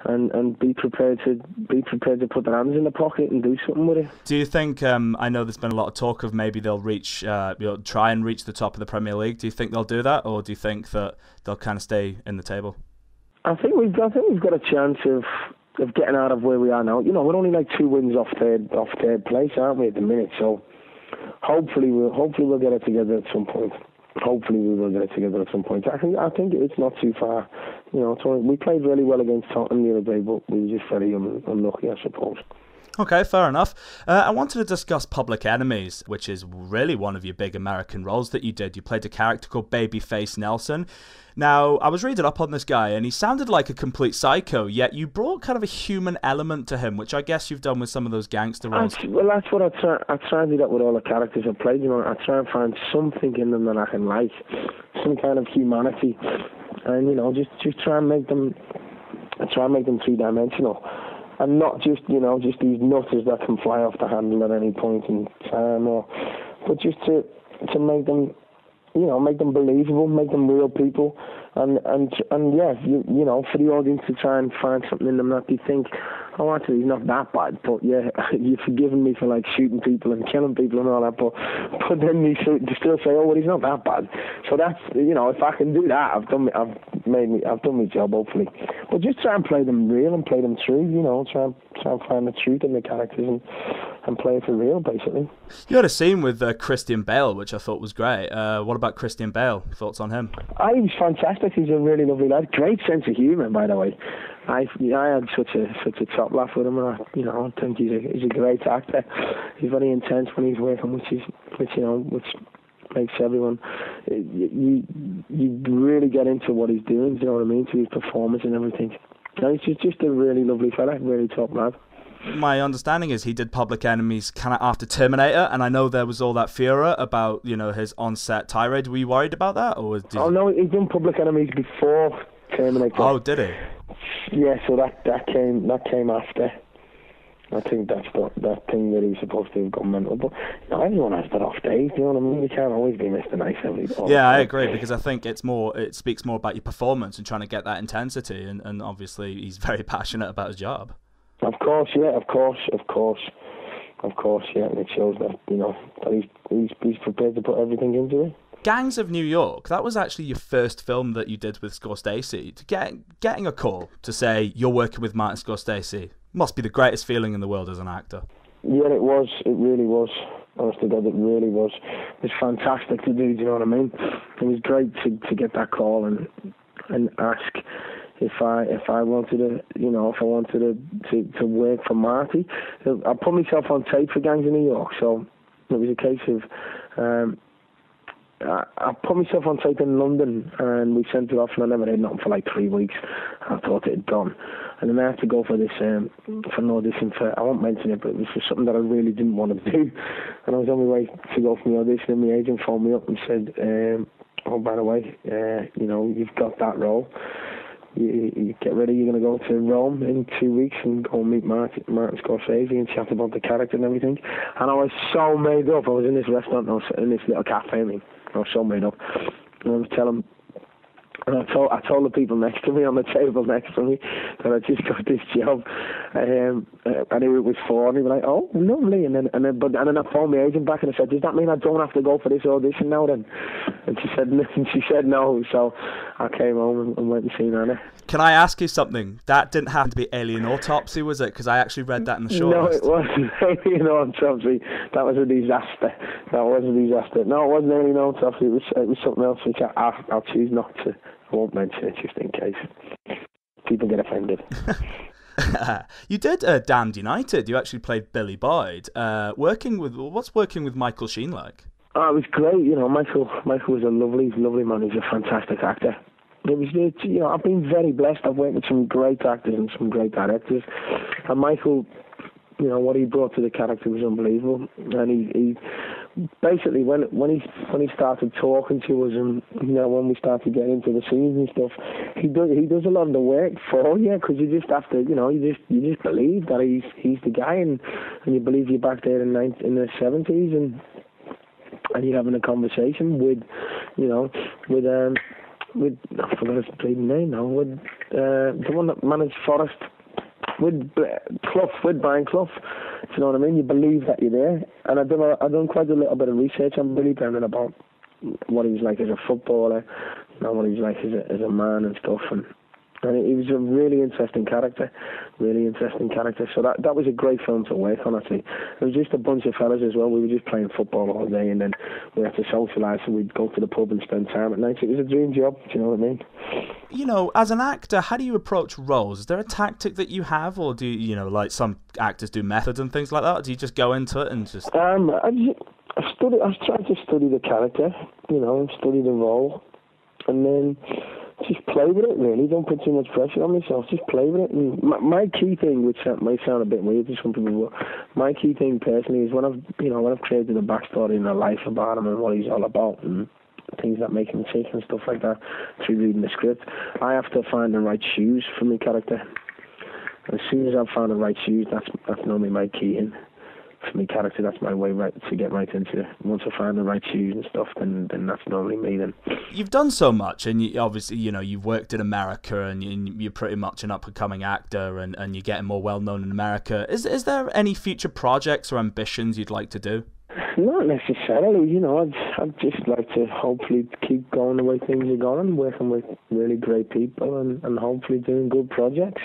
and be prepared to put their hands in the pocket and do something with it. Do you think? I know there's been a lot of talk of maybe they'll try and reach the top of the Premier League. Do you think they'll do that, or do you think that they'll kind of stay in the table? I think we've got a chance of getting out of where we are now. You know, we're only like 2 wins off third place, aren't we, at the minute? So hopefully we'll get it together at some point. Hopefully we will get it together at some point. I think it's not too far. You know, we played really well against Tottenham the other day, but we were just very unlucky, I suppose. Okay, fair enough. I wanted to discuss Public Enemies, which is really one of your big American roles that you did. You played a character called Babyface Nelson. Now, I was reading up on this guy, and he sounded like a complete psycho, yet you brought kind of a human element to him, which I guess you've done with some of those gangster roles. Well, that's what I try and do that with all the characters I played. You know, I try and find something in them that I can like, some kind of humanity, and you know, just try and make them 3-dimensional. And not just these nutters that can fly off the handle at any point in time, but just to make them, make them believable, make them real people, and yeah, you know, for the audience to try and find something in them that they think, oh, actually, he's not that bad, but yeah, you've forgiven me for like shooting people and killing people and all that, but then they still say, oh, well, he's not that bad. So that's, you know, if I can do that, I've done my job, hopefully. But just try and play them real and play them true, you know, try and find the truth in the characters and play it for real, basically. You had a scene with Christian Bale, which I thought was great. What about Christian Bale? Thoughts on him? He was fantastic. He's a really lovely lad. Great sense of humour, by the way. I had such a top laugh with him, and I think he's a great actor. He's very intense when he's working, which makes everyone. You really get into what he's doing. You know what I mean? To his performance and everything. No, he's just a really lovely fella, really top lad. My understanding is he did Public Enemies kind of after Terminator, and I know there was all that furor about, you know, his on-set tirade. Were you worried about that, or no, he did Public Enemies before Terminator. Oh, did he? Yeah, so that came after. I think that's that thing that he's supposed to have gone mental. But you know, everyone has that off days. You know what I mean? You can't always be Mr. Nice every day. Yeah, I agree, because I think it speaks more about your performance and trying to get that intensity. And obviously, he's very passionate about his job. Of course, yeah, of course, yeah. And it shows that, you know, that he's prepared to put everything into it. Gangs of New York, that was actually your first film that you did with Scorsese. Getting a call to say you're working with Martin Scorsese must be the greatest feeling in the world as an actor. Yeah, it was. It really was. Honest to God, it really was. It was fantastic to do, do you know what I mean? It was great to get that call and ask if I wanted to work for Marty. I put myself on tape for Gangs of New York, so it was a case of I put myself on tape in London, and we sent it off, and I never heard nothing for like 3 weeks. I thought it had gone, and then I had to go for this for an audition for, I won't mention it, but it was for something that I really didn't want to do. And I was on my way to go for my audition, and my agent phoned me up and said, oh, by the way, you know, you've got that role. You get ready, you're going to go to Rome in 2 weeks and go and meet Martin Scorsese and chat about the character and everything. And I was so made up. I was in this restaurant, I was in this little cafe, I was so made up. And I was telling, and I told the people next to me, on the table next to me, that I just got this job. I knew it was for, and they were like, oh, lovely. And then I phoned my agent back and I said, does that mean I don't have to go for this audition now then? And she said no. So I came home and went and seen Anna. Can I ask you something? That didn't happen to be Alien Autopsy, was it? Because I actually read that in the shortlist. No, it wasn't Alien Autopsy. That was a disaster. No, it wasn't Alien Autopsy. It was something else which I'll choose not to. I won't mention it just in case people get offended. You did Damned United. You actually played Billy Boyd. What's working with Michael Sheen like? Oh, it was great. You know, Michael was a lovely man. He's a fantastic actor. It was, you know, I've been very blessed. I've worked with some great actors and some great directors. And Michael, you know, what he brought to the character was unbelievable. And he basically, when he started talking to us, and you know, when we started getting into the scenes and stuff, he does a lot of the work for you, because you just have to, you know, you just believe that he's the guy, and you believe you're back there in the 70s, and you're having a conversation with, you know, with I forgot his bleeding name now, with the one that managed Forest, with Brian Clough. Do you know what I mean? You believe that you're there. And I've done quite a little bit of research on Billy Brennan about what he's like as a footballer, what he's like as a man and stuff. And he was a really interesting character. So that was a great film to work on, actually. It was just a bunch of fellas as well. We were just playing football all day, and then we had to socialise, and we'd go to the pub and spend time at night. It was a dream job, do you know what I mean? As an actor, how do you approach roles? Is there a tactic that you have, or do you, like some actors do methods and things like that? Or do you just go into it and just... I've tried to study the character, study the role, and then just play with it, really. Don't put too much pressure on myself. Just play with it. And my key thing, which might sound a bit weird to some people, but my key thing personally is when I've created a backstory and a life about him and what he's all about and things that make him tick and stuff like that through reading the script, I have to find the right shoes for my character. As soon as I've found the right shoes, that's normally my key in. For my character, that's my way to get right into it. Once I find the right shoes and stuff, then that's normally me then. You've done so much, and obviously, you've worked in America, and you're pretty much an up-and-coming actor, and you're getting more well-known in America. Is there any future projects or ambitions you'd like to do? Not necessarily, I'd just like to hopefully keep going the way things are going, working with really great people and hopefully doing good projects.